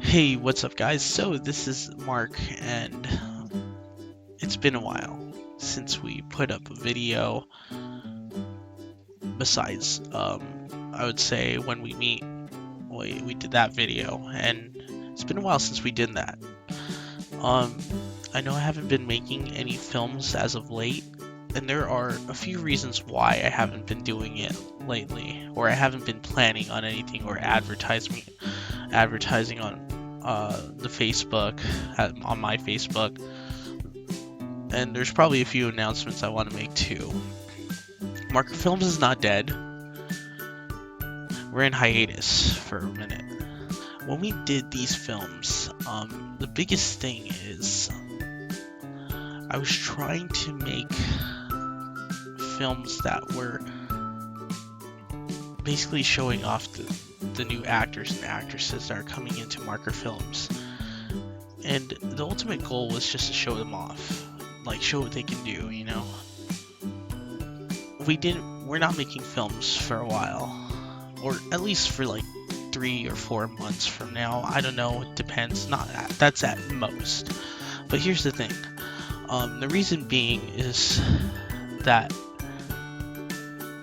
Hey, what's up guys? So this is Mark, and it's been a while since we put up a video. Besides, I would say when we meet, we did that video, and it's been a while since we did that. I know I haven't been making any films as of late, and there are a few reasons why I haven't been doing it lately, or I haven't been planning on anything or advertising on the Facebook, on my Facebook, and there's probably a few announcements I want to make too. Markr Films is not dead. We're in hiatus for a minute. When we did these films, the biggest thing is I was trying to make films that were basically showing off the new actors and actresses that are coming into Markr Films, and the ultimate goal was just to show them off, like show what they can do, you know. We're not making films for a while, or at least for like 3 or 4 months from now. I don't know, it depends. That's at most. But here's the thing, the reason being is that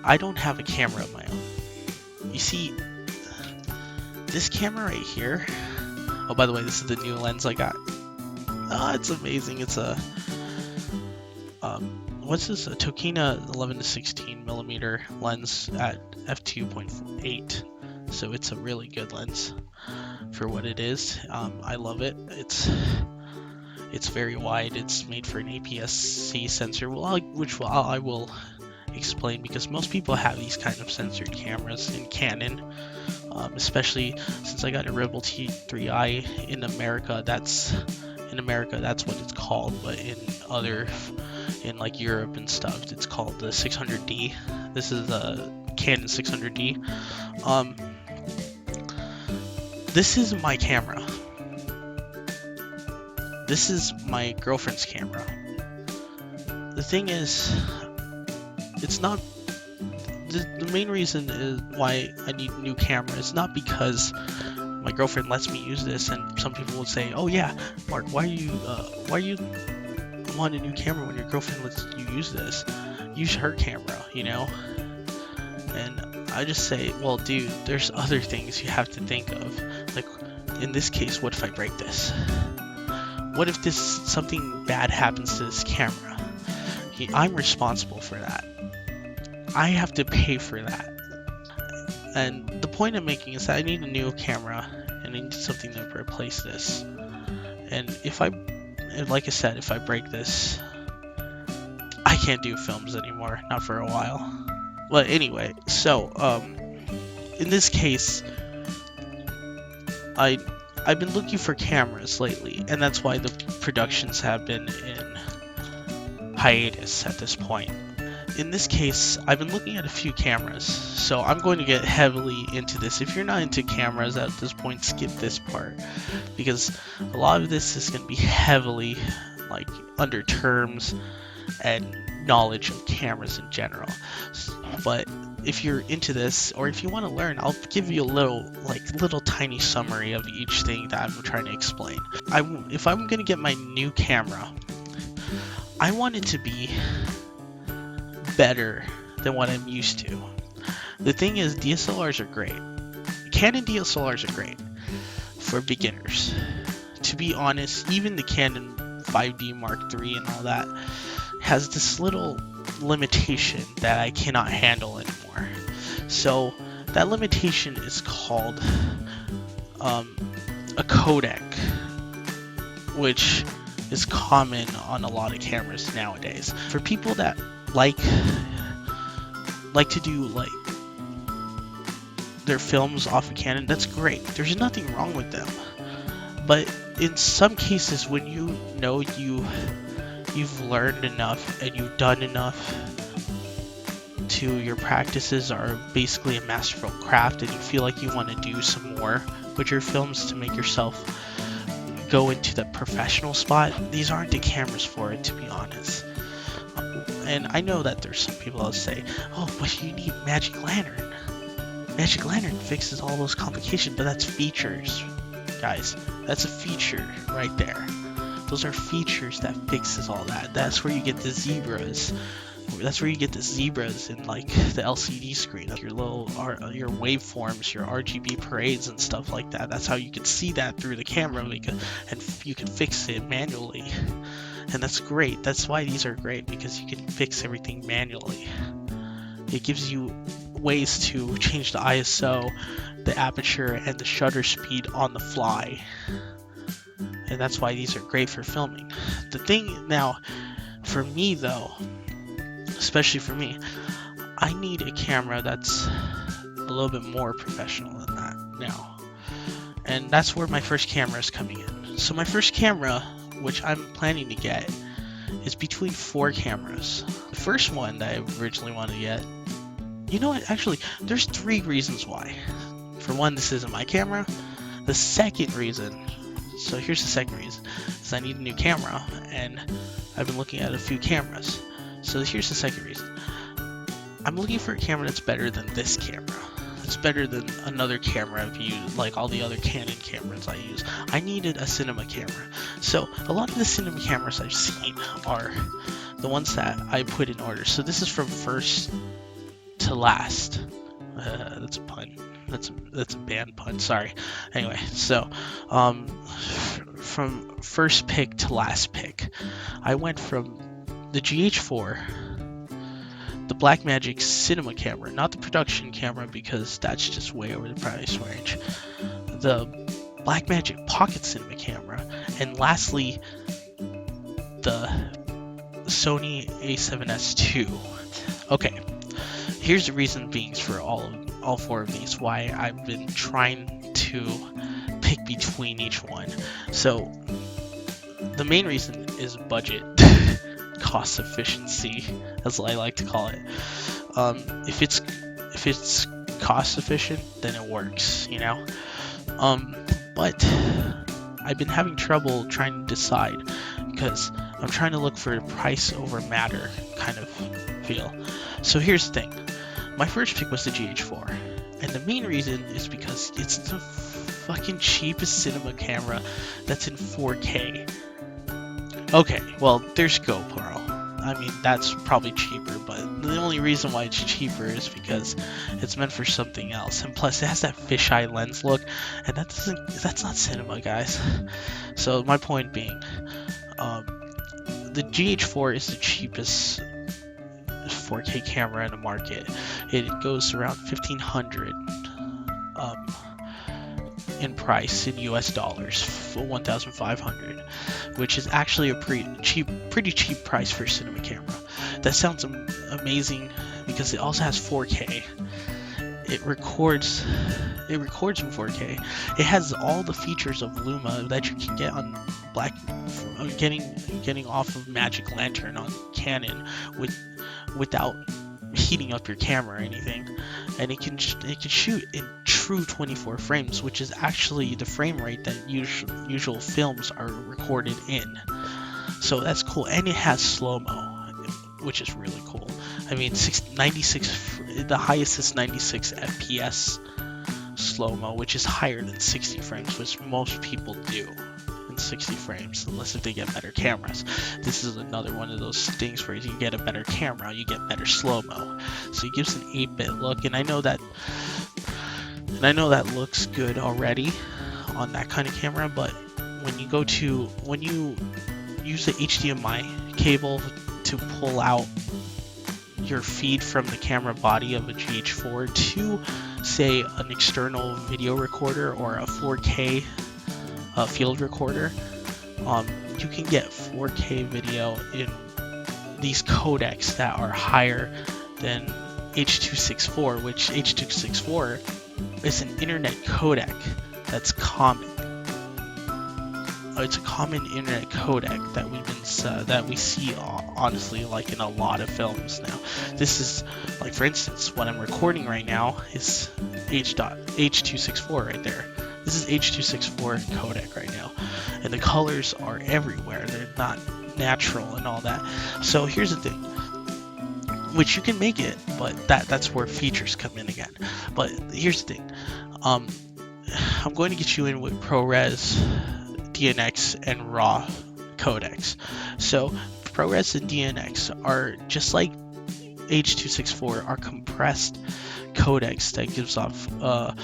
I don't have a camera of my own. You see, this camera right here, oh, by the way, this is the new lens I got. Oh, it's amazing. It's a what's this, a Tokina 11 to 16 millimeter lens at f2.8, so it's a really good lens for what it is. I love it. It's very wide. It's made for an APS-C sensor, which I will explain, because most people have these kind of censored cameras in Canon, especially since I got a Rebel T3i in America. That's what it's called, but in like Europe and stuff, it's called the 600D. This is the Canon 600D. This is my camera. This is my girlfriend's camera. The thing is, it's not the main reason is why I need a new camera. It's not because my girlfriend lets me use this, and some people will say, "Oh yeah, Mark, why you want a new camera when your girlfriend lets you use this? Use her camera, you know?" And I just say, well, dude, there's other things you have to think of. Like in this case, what if I break this? What if something bad happens to this camera? I'm responsible for that. I have to pay for that. And the point I'm making is that I need a new camera, and I need something to replace this. And like I said, if I break this, I can't do films anymore, not for a while. But anyway, so in this case, I've been looking for cameras lately, and that's why the productions have been in hiatus at this point. In this case, I've been looking at a few cameras, so I'm going to get heavily into this. If you're not into cameras at this point, skip this part, because a lot of this is going to be heavily like under terms and knowledge of cameras in general. But if you're into this, or if you want to learn, I'll give you a little tiny summary of each thing that I'm trying to explain. If I'm going to get my new camera, I want it to be better than what I'm used to. The thing is, DSLRs are great. Canon DSLRs are great for beginners. To be honest, even the Canon 5D Mark III and all that has this little limitation that I cannot handle anymore. So that limitation is called a codec, which is common on a lot of cameras nowadays. For people that like to do like their films off of Canon, that's great. There's nothing wrong with them. But in some cases, when you know you've learned enough and you've done enough to your practices are basically a masterful craft, and you feel like you want to do some more with your films to make yourself go into the professional spot, these aren't the cameras for it, to be honest. And I know that there's some people that say, oh, but you need Magic Lantern. Magic Lantern fixes all those complications, but that's features, guys. That's a feature right there. Those are features that fixes all that. That's where you get the zebras. That's where you get the zebras in like the LCD screen, like your your waveforms, your RGB parades and stuff like that. That's how you can see that through the camera, and you can fix it manually. And that's great. That's why these are great, because you can fix everything manually. It gives you ways to change the ISO, the aperture, and the shutter speed on the fly. And that's why these are great for filming. The thing now, for me though, especially for me, I need a camera that's a little bit more professional than that now. And that's where my first camera is coming in. So my first camera, which I'm planning to get, is between 4 cameras. The first one that I originally wanted to get, you know what, actually, there's 3 reasons why. For one, this isn't my camera. The second reason, so here's the second reason, is I need a new camera, and I've been looking at a few cameras. So here's the second reason. I'm looking for a camera that's better than this camera. It's better than another camera I've used, like all the other Canon cameras I use. I needed a cinema camera. So a lot of the cinema cameras I've seen are the ones that I put in order. So this is from first to last. That's a pun. That's a banned pun. Sorry. Anyway, so from first pick to last pick, I went from the GH4, the Blackmagic cinema camera, not the production camera because that's just way over the price range, the Blackmagic Pocket cinema camera, and lastly the Sony A7S II. Okay, here's the reason being for all 4 of these, why I've been trying to pick between each one. So the main reason is budget. Cost efficiency, as I like to call it. If it's cost efficient, then it works, you know. But I've been having trouble trying to decide, because I'm trying to look for a price over matter kind of feel. So here's the thing. My first pick was the GH4, and the main reason is because it's the fucking cheapest cinema camera that's in 4K. Okay, well, there's GoPro. I mean, that's probably cheaper, but the only reason why it's cheaper is because it's meant for something else. And plus, it has that fisheye lens look, and that's not cinema, guys. So my point being, the GH4 is the cheapest 4K camera in the market. It goes around $1,500 in price in US dollars, for $1,500, which is actually a pretty cheap price for a cinema camera. That sounds amazing because it also has 4K. It records in 4K. It has all the features of Luma that you can get on getting off of Magic Lantern on Canon without heating up your camera or anything, and it can shoot in true 24 frames, which is actually the frame rate that usual films are recorded in. So that's cool, and it has slow-mo, which is really cool. I mean, 96, the highest is 96 FPS slow-mo, which is higher than 60 frames, which most people do in 60 frames, unless if they get better cameras. This is another one of those things where you get a better camera, you get better slow-mo. So it gives an 8-bit look, and I know that looks good already on that kind of camera, but when you use the HDMI cable to pull out your feed from the camera body of a GH4 to, say, an external video recorder or a 4K field recorder, you can get 4K video in these codecs that are higher than H.264, which H.264 is an internet codec that's common. It's a common internet codec that we see honestly like in a lot of films now. This is like, for instance, what I'm recording right now is H.264 right there. This is H.264 codec right now, and the colors are everywhere. They're not natural and all that. So here's the thing, which you can make it, but that's where features come in again. But here's the thing, I'm going to get you in with ProRes, DNX, and RAW codecs. So ProRes and DNX are just like H.264, are compressed codecs that gives off a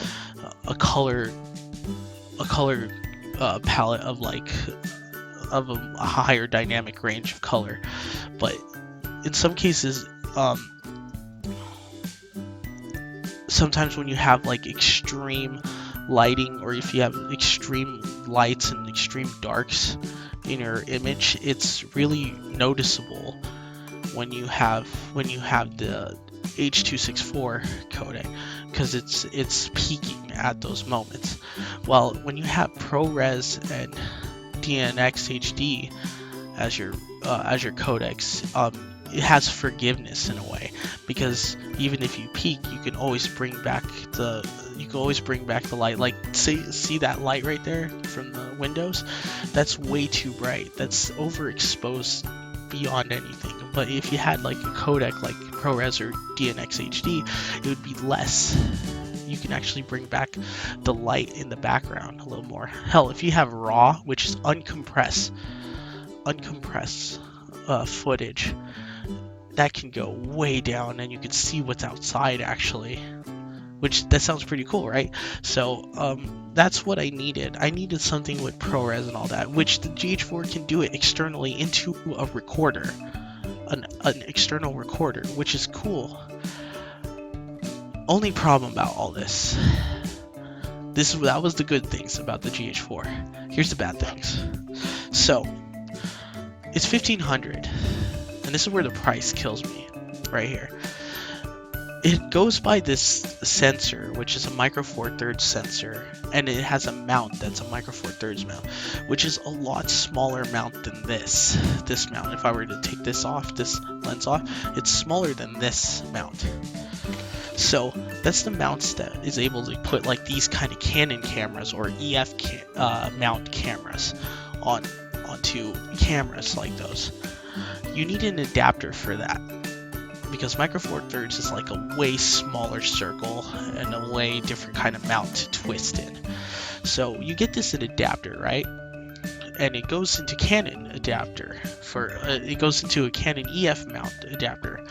color palette of a higher dynamic range of color. But in some cases, sometimes when you have like extreme lighting, or if you have extreme lights and extreme darks in your image, it's really noticeable when you have the H.264 codec, because it's peaking at those moments. Well, when you have ProRes and DNX HD as your codecs, it has forgiveness in a way, because even if you peak, you can always bring back the light. Like, see that light right there from the windows? That's way too bright. That's overexposed beyond anything. But if you had like a codec like ProRes or DNX HD, it would be less. You can actually bring back the light in the background a little more. Hell, if you have RAW, which is uncompressed footage, that can go way down and you can see what's outside actually, which that sounds pretty cool, right? So that's what I needed. I needed something with ProRes and all that, which the GH4 can do it externally into a recorder, an external recorder, which is cool. Only problem about all this, that was the good things about the GH4. Here's the bad things. So it's $1,500, and this is where the price kills me, right here. It goes by this sensor, which is a Micro Four Thirds sensor, and it has a mount that's a Micro Four Thirds mount, which is a lot smaller mount than this mount. If I were to take this lens off, it's smaller than this mount. So that's the mounts that is able to put like these kind of Canon cameras or EF mount cameras onto cameras like those. You need an adapter for that, because Micro Four Thirds is like a way smaller circle and a way different kind of mount to twist in. So you get this an adapter, right? And it goes into Canon adapter it goes into a Canon EF mount adapter,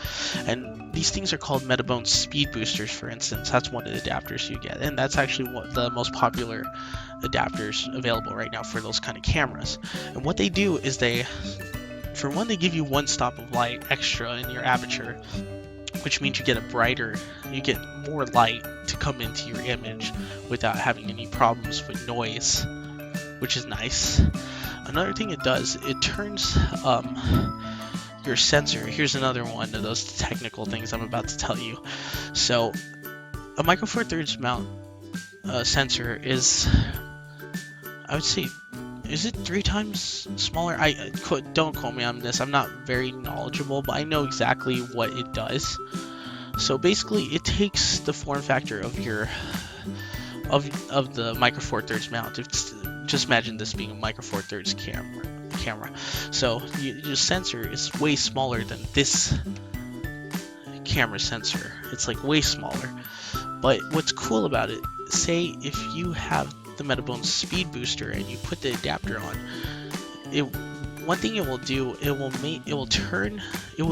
and these things are called Metabone speed boosters, for instance. That's one of the adapters you get, and that's actually one of the most popular adapters available right now for those kind of cameras. And what they do is they give you one stop of light extra in your aperture, which means you get more light to come into your image without having any problems with noise, which is nice. Another thing it does, it turns your sensor. Here's another one of those technical things I'm about to tell you. So a Micro Four Thirds mount sensor is, I would say, is it 3 times smaller? Don't quote me on this. I'm not very knowledgeable, but I know exactly what it does. So basically, it takes the form factor of the Micro Four Thirds mount. Just imagine this being a Micro Four Thirds camera. So your sensor is way smaller than this camera sensor. It's like way smaller. But what's cool about it, say if you have the Metabone speed booster and you put the adapter on, one thing it will do, it will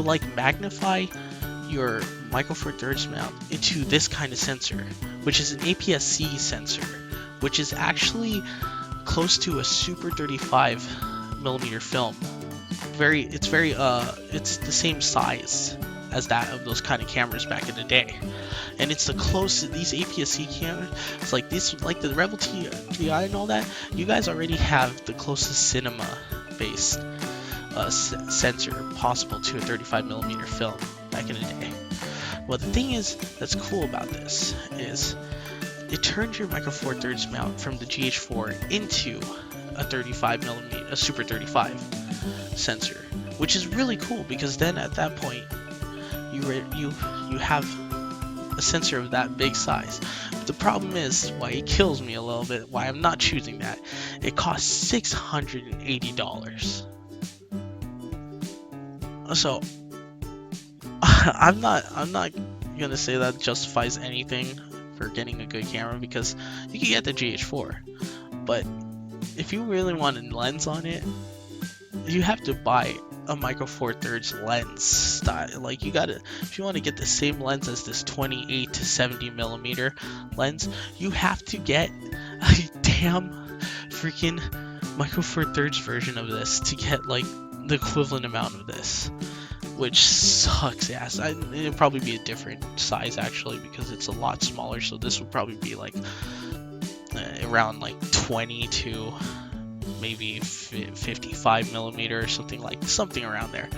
like magnify your Micro Four Thirds mount into this kind of sensor, which is an APS-C sensor, which is actually close to a Super 35mm film. It's the same size as that of those kind of cameras back in the day, and it's the closest. These APS-C cameras, it's like this, like the Rebel TI and all that. You guys already have the closest cinema-based sensor possible to a 35mm film back in the day. Well, the thing is that's cool about this is it turns your Micro Four Thirds mount from the GH4 into a 35mm, a Super 35 sensor, which is really cool, because then at that point you have a sensor of that big size. But the problem is, why it kills me a little bit, why I'm not choosing that, it costs $680. So I'm not gonna say that justifies anything for getting a good camera, because you can get the GH4, but if you really want a lens on it, you have to buy a micro four thirds lens style. Like, you gotta, if you want to get the same lens as this 28 to 70 millimeter lens, you have to get a damn freaking micro four thirds version of this to get like the equivalent amount of this, which sucks ass. It'll probably be a different size actually, because it's a lot smaller, so this would probably be like around like 20 to maybe 55 millimeter or something around there.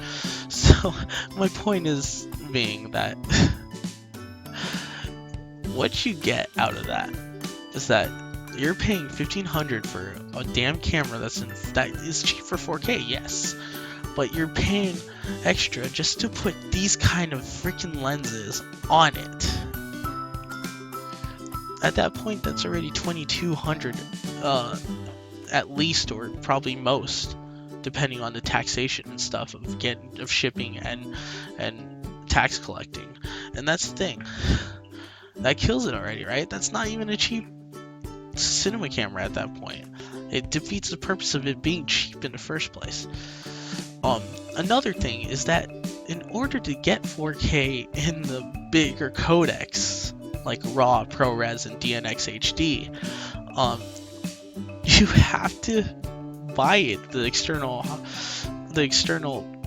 So my point is being that what you get out of that is that you're paying $1,500 for a damn camera that is cheap for 4K, yes, but you're paying extra just to put these kind of freaking lenses on it. At that point, that's already $2,200 at least, or probably most, depending on the taxation and stuff of shipping and tax collecting. And that's the thing that kills it already, right? That's not even a cheap cinema camera at that point. It defeats the purpose of it being cheap in the first place. Another thing is that in order to get 4K in the bigger codecs like RAW, ProRes, and DNx HD, you have to buy it, the external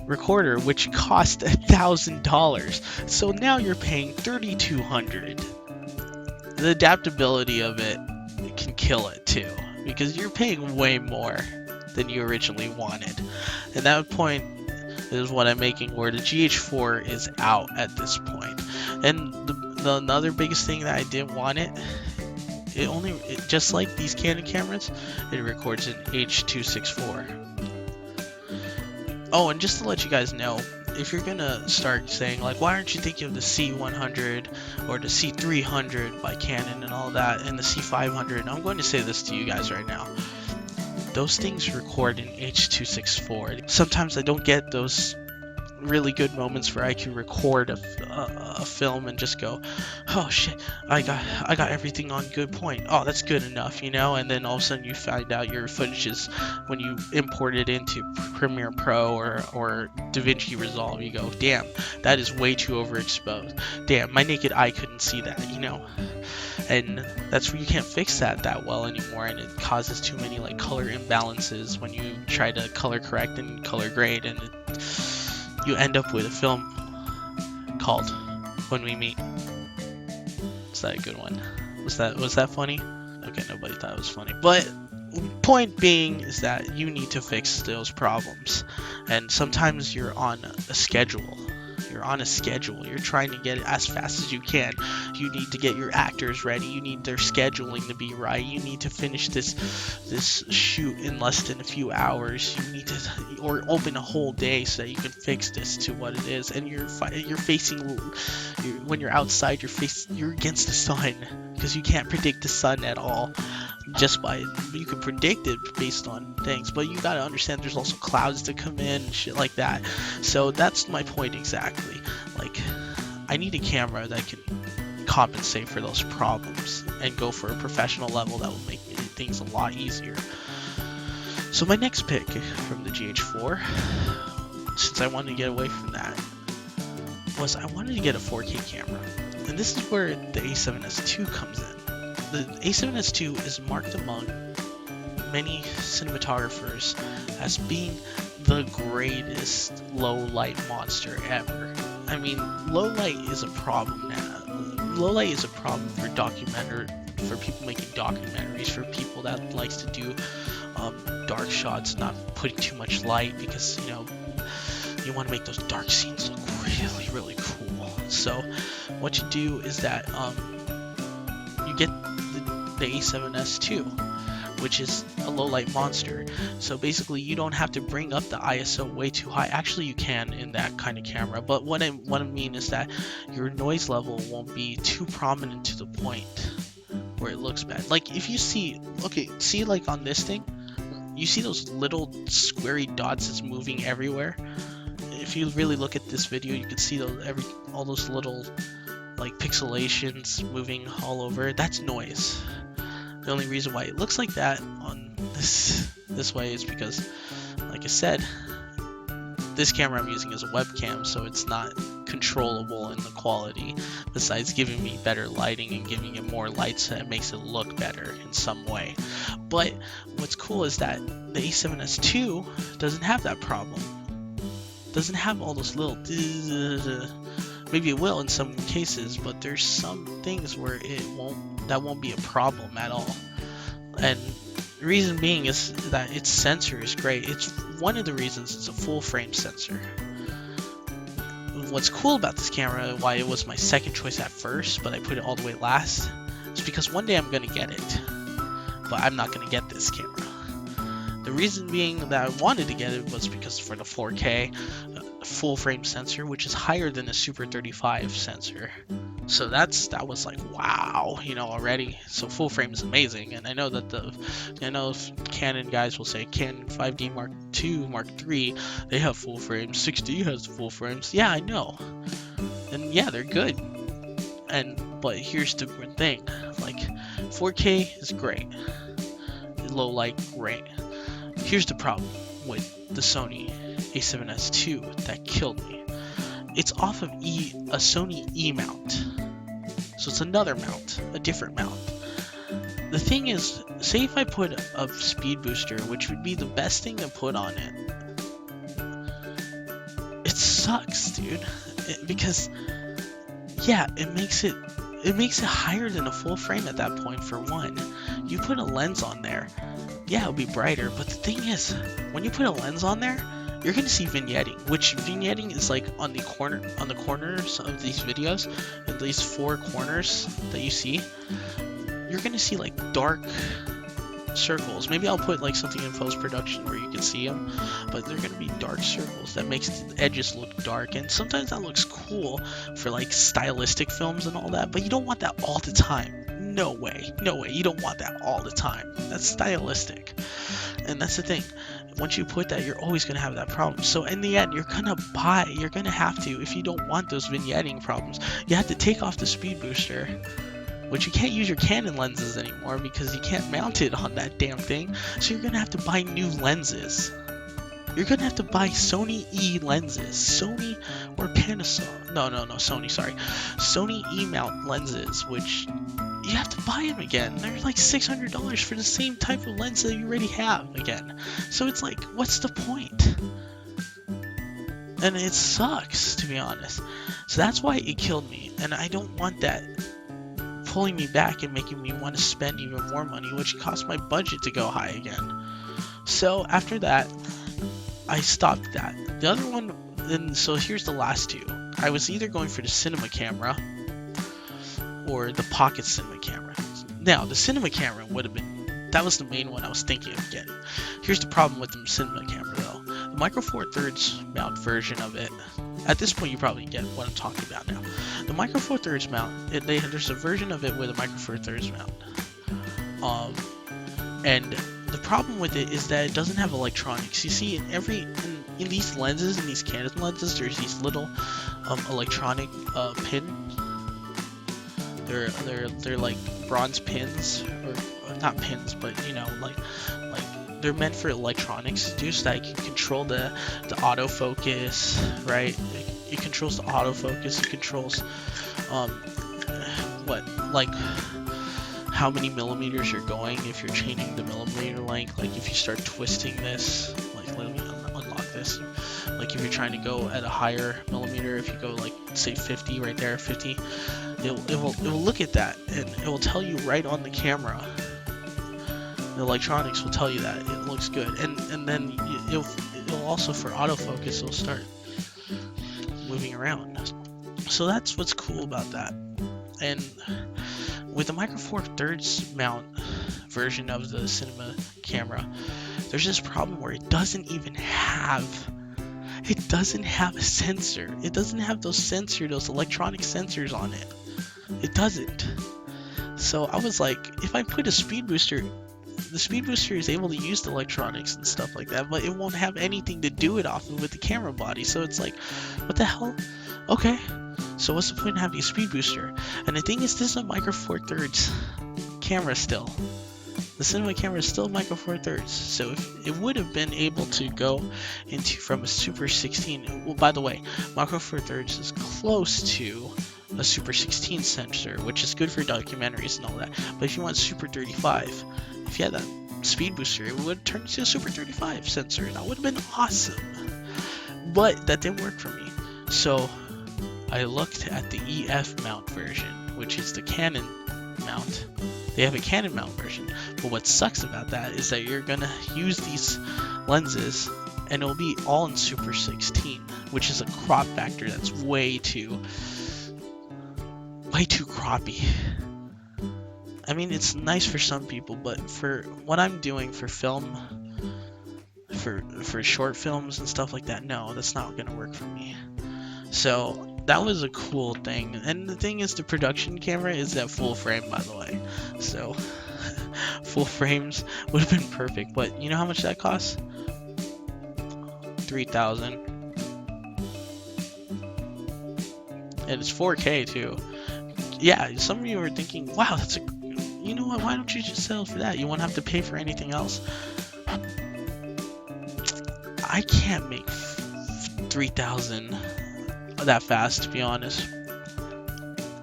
recorder, which cost $1,000. So now you're paying $3,200. The adaptability of it can kill it too, because you're paying way more than you originally wanted. And that point is what I'm making, where the GH4 is out at this point. And the another biggest thing that I didn't want it just like these Canon cameras, it records in H.264. Oh, and just to let you guys know, if you're gonna start saying like, why aren't you thinking of the C100 or the C300 by Canon and all that, and the C500, I'm going to say this to you guys right now. Those things record in H.264. Sometimes I don't get those really good moments where I can record a film and just go, oh shit, I got everything on good point. Oh, that's good enough, you know. And then all of a sudden you find out your footage is, when you import it into Premiere Pro or DaVinci Resolve, you go, damn, that is way too overexposed. Damn, my naked eye couldn't see that, you know. And that's where you can't fix that well anymore, and it causes too many like color imbalances when you try to color correct and color grade, and you end up with a film called When We Meet. Is that a good one? Was that funny? Okay, nobody thought it was funny. But point being is that you need to fix those problems. And sometimes you're on a schedule. You're trying to get it as fast as you can. You need to get your actors ready. You need their scheduling to be right. You need to finish this shoot in less than a few hours. You need to, or open a whole day so that you can fix this to what it is. And you're facing, when you're outside, you're against the sun, because you can't predict the sun at all. You can predict it based on things, but you gotta understand there's also clouds to come in and shit like that. So that's my point exactly. Like, I need a camera that can compensate for those problems and go for a professional level that will make things a lot easier. So my next pick from the GH4, since I wanted to get away from that, was I wanted to get a 4K camera. And this is where the A7S II comes in. The A7S II is marked among many cinematographers as being the greatest low light monster ever. I mean, low light is a problem now. Low light is a problem for people making documentaries, for people that likes to do dark shots, not putting too much light, because you know you want to make those dark scenes look really, really cool. So what you do is that you get the A7S II, which is a low light monster. So basically you don't have to bring up the ISO way too high. Actually you can in that kind of camera, but what I mean is that your noise level won't be too prominent to the point where it looks bad. Like if you see like on this thing, you see those little squarey dots that's moving everywhere. If you really look at this video, you can see all those little like pixelations moving all over, that's noise. The only reason why it looks like that on this way is because, like I said, this camera I'm using is a webcam, so it's not controllable in the quality, besides giving me better lighting and giving it more light, so it makes it look better in some way. But what's cool is that the A7S II doesn't have that problem. Doesn't have all those little maybe it will in some cases, but there's some things where that won't be a problem at all. And the reason being is that its sensor is great. It's one of the reasons it's a full frame sensor. What's cool about this camera, why it was my second choice at first, but I put it all the way last, is because one day I'm gonna get it, but I'm not gonna get this camera. The reason being that I wanted to get it was because for the 4K full frame sensor, which is higher than the Super 35 sensor. So that was like, wow, you know, already. So full frame is amazing, and I know that Canon guys will say Canon 5D Mark II, Mark III, they have full frames. 6D has full frames. Yeah, I know, and yeah, they're good. But here's the thing, like 4K is great, low light great. Here's the problem with the Sony A7S II that killed me. It's off of a Sony E mount. So it's another mount, a different mount. The thing is, say if I put a speed booster, which would be the best thing to put on it, it sucks, dude. Because yeah, it makes it higher than a full frame at that point. For one, you put a lens on there, yeah, it'll be brighter, but the thing is, when you put a lens on there, you're gonna see vignetting, which vignetting is like on the corners of these videos, in these 4 corners that you see, you're gonna see like dark circles. Maybe I'll put like something in post-production where you can see them, but they're gonna be dark circles that makes the edges look dark, and sometimes that looks cool for like stylistic films and all that, but you don't want that all the time. No way, you don't want that all the time. That's stylistic, and that's the thing. Once you put that, you're always going to have that problem. So in the end, you're going to have to, if you don't want those vignetting problems, you have to take off the speed booster, which you can't use your Canon lenses anymore because you can't mount it on that damn thing. So you're going to have to buy new lenses. You're going to have to buy Sony E lenses. Sony or Panasonic. No, Sony, sorry. Sony E mount lenses, which you have to buy them again. They're like $600 for the same type of lens that you already have again. So it's like, what's the point? And it sucks, to be honest. So that's why it killed me. And I don't want that pulling me back and making me want to spend even more money, which cost my budget to go high again. So after that, I stopped that. The other one, and so here's the last two. I was either going for the cinema camera or the pocket cinema camera. Now, the cinema camera would have been, that was the main one I was thinking of getting. Here's the problem with the cinema camera though. The Micro Four Thirds mount version of it, at this point you probably get what I'm talking about now. The Micro Four Thirds mount, there's a version of it with a Micro Four Thirds mount. And the problem with it is that it doesn't have electronics. You see, in these lenses, in these Canon lenses, there's these little electronic pins. They're like bronze pins, or not pins, but you know, like they're meant for electronics to do, so that you can control the autofocus, right? It controls the autofocus. It controls how many millimeters you're going, if you're changing the millimeter length, like if you start twisting this, like let me unlock this, like if you're trying to go at a higher millimeter, if you go like say 50 right there, 50, it will look at that and it will tell you right on the camera. The electronics will tell you that it looks good, and then it'll also, for autofocus, it'll start moving around. So that's what's cool about that. And with the Micro Four Thirds mount version of the cinema camera, there's this problem where it doesn't have a sensor. It doesn't have those electronic sensors on it. It doesn't. So I was like, if I put a speed booster, the speed booster is able to use the electronics and stuff like that, but it won't have anything to do it off of with the camera body. So it's like, what the hell? Okay. So what's the point in having a speed booster? And the thing is, this is a Micro Four Thirds camera still. The cinema camera is still Micro Four Thirds, so if it would have been able to go into from a Super 16. Well, by the way, Micro Four Thirds is close to a Super 16 sensor, which is good for documentaries and all that. But if you want Super 35, if you had that speed booster, it would turn into a Super 35 sensor. That would have been awesome. But that didn't work for me. So I looked at the EF mount version, which is the Canon mount. They have a Canon mount version, but what sucks about that is that you're gonna use these lenses and it'll be all in Super 16, which is a crop factor that's way too croppy. I mean, it's nice for some people, but for what I'm doing for film, for short films and stuff like that, no, that's not gonna work for me. So that was a cool thing. And the thing is, the production camera is at full frame, by the way. So full frames would have been perfect. But you know how much that costs? $3,000. And it's 4K too. Yeah, some of you are thinking, wow, that's a, you know what, why don't you just settle for that? You won't have to pay for anything else. I can't make 3,000 that fast, to be honest.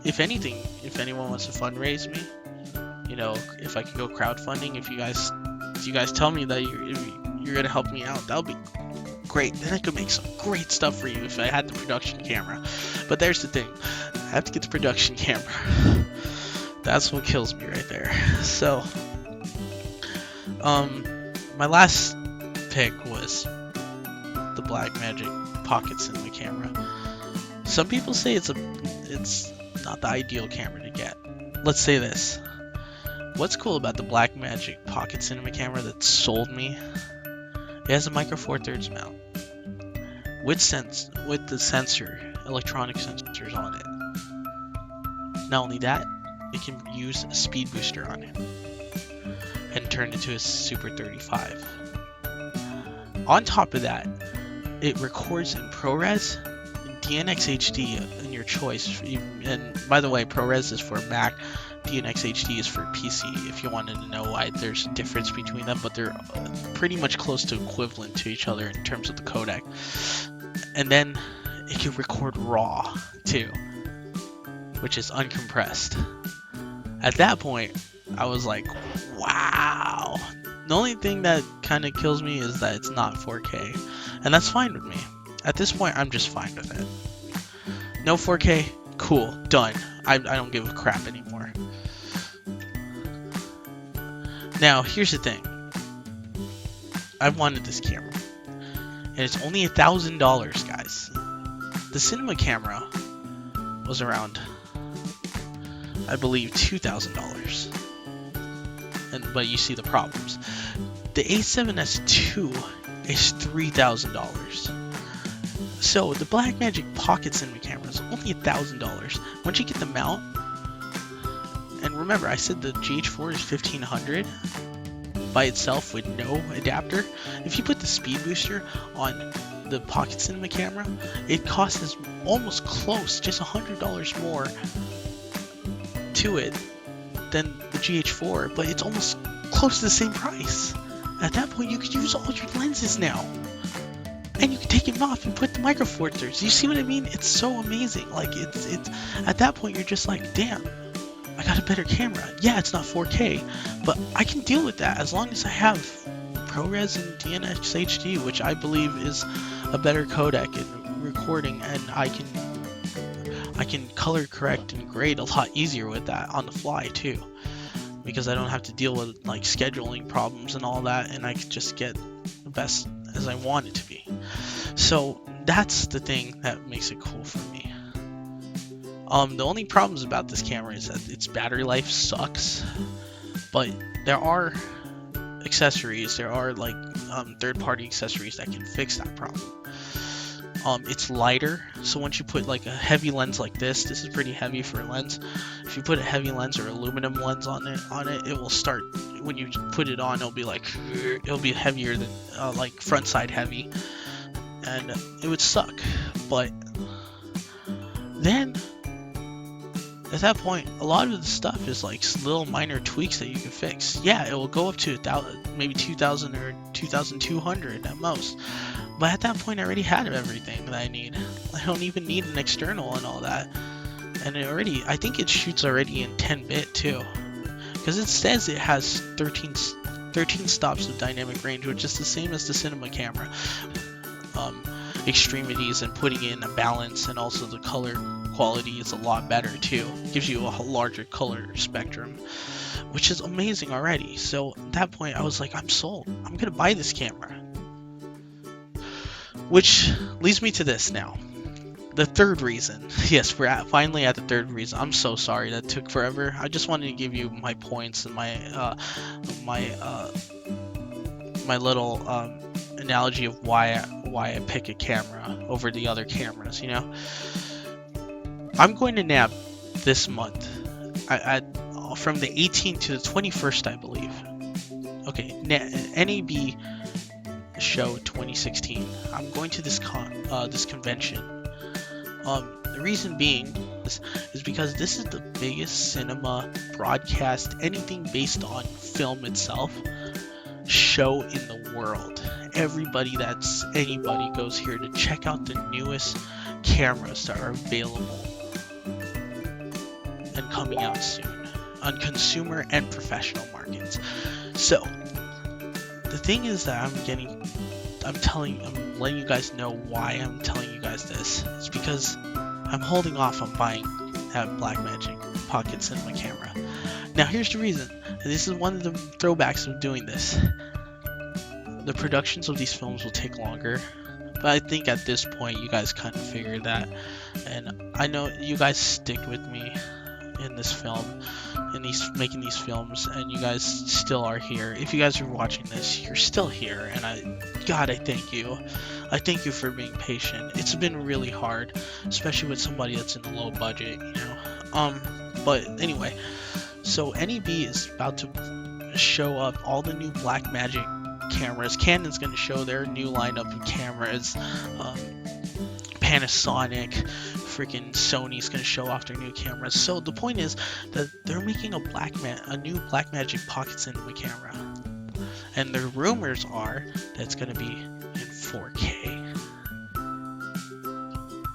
If anything, if anyone wants to fundraise me, you know, if I can go crowdfunding, if you guys tell me that you're gonna help me out, that'll be great. Then I could make some great stuff for you if I had the production camera. But there's the thing, I have to get the production camera. That's what kills me right there. So my last pick was the Blackmagic Pocket Cinema camera. Some people say it's not the ideal camera to get. Let's say this. What's cool about the Blackmagic Pocket Cinema camera that sold me? It has a Micro Four Thirds mount with the sensor, electronic sensors on it. Not only that, it can use a speed booster on it and turn it into a Super 35. On top of that, it records in ProRes, DNX HD in your choice. And by the way, ProRes is for Mac, DNX HD is for PC, if you wanted to know why there's a difference between them, but they're pretty much close to equivalent to each other in terms of the codec. And then it can record RAW too, which is uncompressed. At that point, I was like, wow. The only thing that kind of kills me is that it's not 4K, and that's fine with me. At this point, I'm just fine with it. No 4K, cool, done. I don't give a crap anymore. Now, here's the thing. I wanted this camera, and it's only $1,000, guys. The cinema camera was around, I believe, $2,000. But you see the problems. The A7S II is $3,000. So the Blackmagic Pocket Cinema camera is only $1,000. Once you get the mount, and remember I said the GH4 is $1,500 by itself with no adapter. If you put the speed booster on the Pocket Cinema camera, it costs us almost close, just $100 more to it than the GH4, but it's almost close to the same price. At that point, you could use all your lenses now. And you can take them off and put the Micro Four Thirds. You see what I mean? It's so amazing. Like, it's at that point, you're just like, damn, I got a better camera. Yeah, it's not 4K, but I can deal with that as long as I have ProRes and DNX HD, which I believe is a better codec in recording, and I can color correct and grade a lot easier with that on the fly too, because I don't have to deal with like scheduling problems and all that, and I can just get the best as I want it to be. So that's the thing that makes it cool for me. The only problems about this camera is that its battery life sucks, but there are accessories, there are like third-party accessories that can fix that problem. It's lighter, so once you put like a heavy lens like this is pretty heavy for a lens. If you put a heavy lens or aluminum lens on it, it will start, when you put it on, it'll be heavier than like front side heavy, and it would suck. But then at that point, a lot of the stuff is like little minor tweaks that you can fix. Yeah, it will go up to maybe 2,000 or 2,200 at most. But at that point, I already had everything that I need. I don't even need an external and all that. And I think it shoots already in 10-bit too. Because it says it has 13 stops of dynamic range, which is the same as the cinema camera. Extremities and putting in a balance, and also the color quality is a lot better too. Gives you a larger color spectrum, which is amazing already. So at that point, I was like, I'm sold. I'm gonna buy this camera. Which leads me to this now. The third reason. Yes, we're finally at the third reason. I'm so sorry that took forever. I just wanted to give you my points and my little analogy of why I pick a camera over the other cameras. You know, I'm going to NAB this month from the 18th to the 21st, I believe. Okay, NAB show 2016. I'm going to this convention. The reason being is because this is the biggest cinema broadcast, anything based on film itself, show in the world. Anybody goes here to check out the newest cameras that are available and coming out soon on consumer and professional markets. So the thing is that I'm letting you guys know why I'm telling you guys this. It's because I'm holding off on buying that Blackmagic Pocket cinema camera. Now here's the reason. This is one of the throwbacks of doing this. The productions of these films will take longer, but I think at this point you guys kind of figured that, and I know you guys stick with me in this film, in making these films, and you guys still are here. If you guys are watching this, you're still here, and I thank you. I thank you for being patient. It's been really hard, especially with somebody that's in the low budget, you know. But anyway, so NAB is about to show up all the new Blackmagic cameras. Canon's going to show their new lineup of cameras. Panasonic, freaking Sony's going to show off their new cameras. So the point is that they're making a new Blackmagic Pocket cinema camera, and the rumors are that it's going to be in 4K.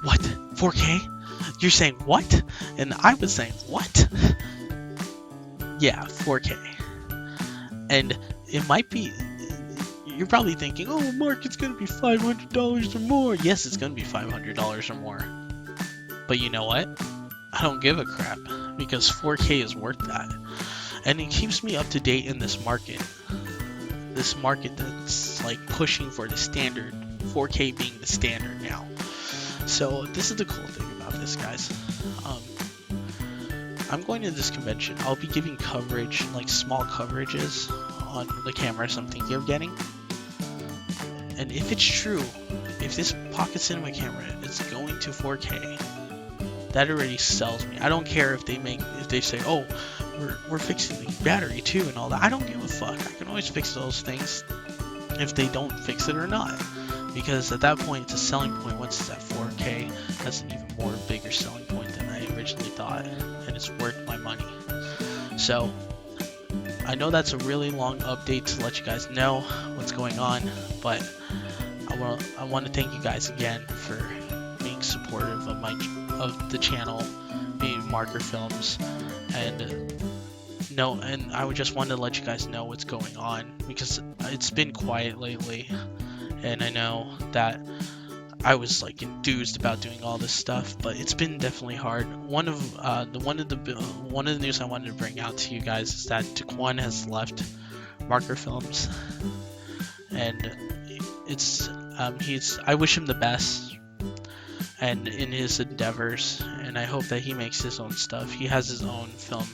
What? 4K? You're saying what? And I was saying what? Yeah, 4K. And it might be. You're probably thinking, oh, Mark, it's going to be $500 or more. Yes, it's going to be $500 or more. But you know what? I don't give a crap, because 4K is worth that. And it keeps me up to date in this market. This market that's like pushing for the standard, 4K being the standard now. So this is the cool thing about this, guys. I'm going to this convention. I'll be giving coverage, like small coverages on the cameras I'm thinking of getting. And if it's true, if this Pocket Cinema camera is going to 4K, that already sells me. I don't care if they say, oh, we're fixing the battery too and all that. I don't give a fuck. I can always fix those things if they don't fix it or not. Because at that point, it's a selling point. Once it's at 4K, that's an even more bigger selling point than I originally thought. And it's worth my money. So, I know that's a really long update to let you guys know what's going on, but I want to thank you guys again for being supportive of the channel, being Markr Films, and I would just want to let you guys know what's going on, because it's been quiet lately, and I know that I was like enthused about doing all this stuff, but it's been definitely hard. One of the news I wanted to bring out to you guys is that Daquan has left Markr Films, and I wish him the best and in his endeavors, and I hope that he makes his own stuff. He has his own film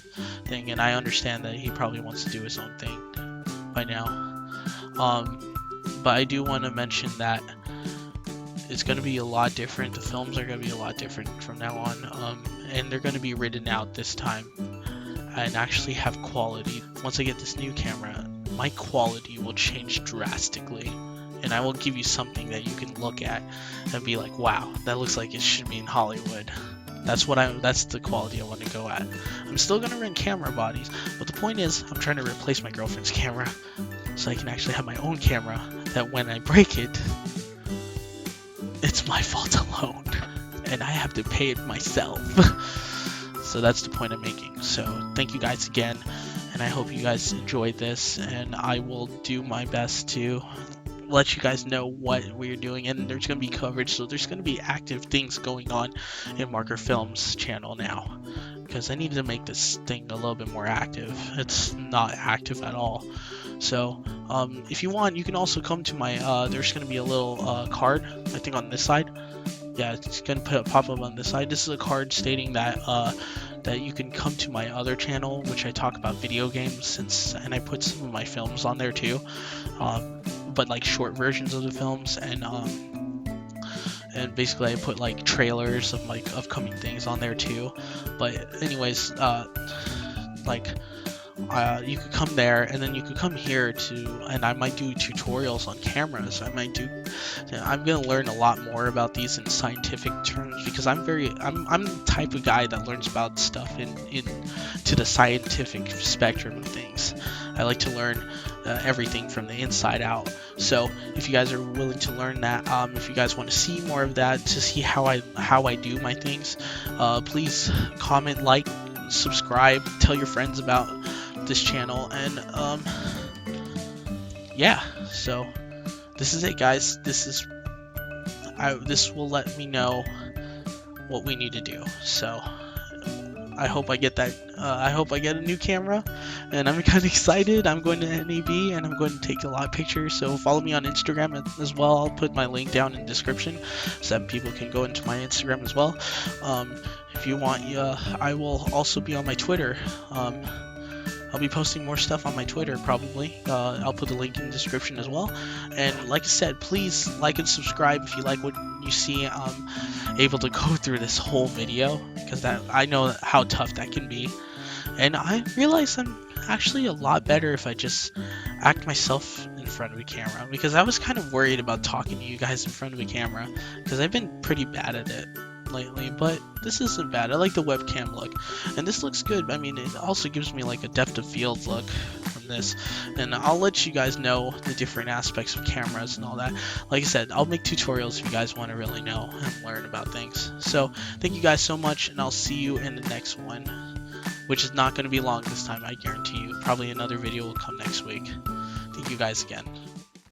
thing, and I understand that he probably wants to do his own thing by now. But I do want to mention that it's going to be a lot different. The films are going to be a lot different from now on, and they're going to be written out this time and actually have quality. Once I get this new camera, my quality will change drastically, and I will give you something that you can look at and be like, wow, that looks like it should be in Hollywood. That's the quality I want to go at. I'm still gonna rent camera bodies, but the point is I'm trying to replace my girlfriend's camera so I can actually have my own camera that when I break it, it's my fault alone and I have to pay it myself. So that's the point I'm making. So thank you guys again, and I hope you guys enjoyed this, and I will do my best to let you guys know what we're doing, and there's going to be coverage, so there's going to be active things going on in Markr Films channel now, because I need to make this thing a little bit more active. It's not active at all. So if you want, you can also come to my there's going to be a little card, I think, on this side. Yeah, it's going to pop up on this side. This is a card stating that that you can come to my other channel, which I talk about video games, and I put some of my films on there too, but like short versions of the films, and basically I put like trailers of like upcoming things on there too. But anyways, you could come there, and then you could come here and I might do tutorials on cameras. I'm gonna learn a lot more about these in scientific terms, because I'm the type of guy that learns about stuff to the scientific spectrum of things. I like to learn everything from the inside out. So if you guys are willing to learn that, if you guys want to see more of that, to see how I do my things, please comment, like, subscribe, tell your friends about this channel, and yeah, so this is it, guys. This will let me know what we need to do. So I hope I get that. I hope I get a new camera, and I'm kind of excited. I'm going to NAB, and I'm going to take a lot of pictures. So follow me on Instagram as well. I'll put my link down in the description so that people can go into my Instagram as well. If you want, I will also be on my Twitter. I'll be posting more stuff on my Twitter probably. I'll put the link in the description as well. And like I said, please like and subscribe if you like what you see. I'm able to go through this whole video because I know how tough that can be. And I realize I'm actually a lot better if I just act myself in front of a camera, because I was kind of worried about talking to you guys in front of a camera because I've been pretty bad at it lately, but this isn't bad. I like the webcam look, and this looks good. I mean, it also gives me like a depth of field look from this, and I'll let you guys know the different aspects of cameras and all that. Like I said, I'll make tutorials if you guys want to really know and learn about things. So thank you guys so much, and I'll see you in the next one, which is not going to be long this time, I guarantee you. Probably another video will come next week. Thank you guys again.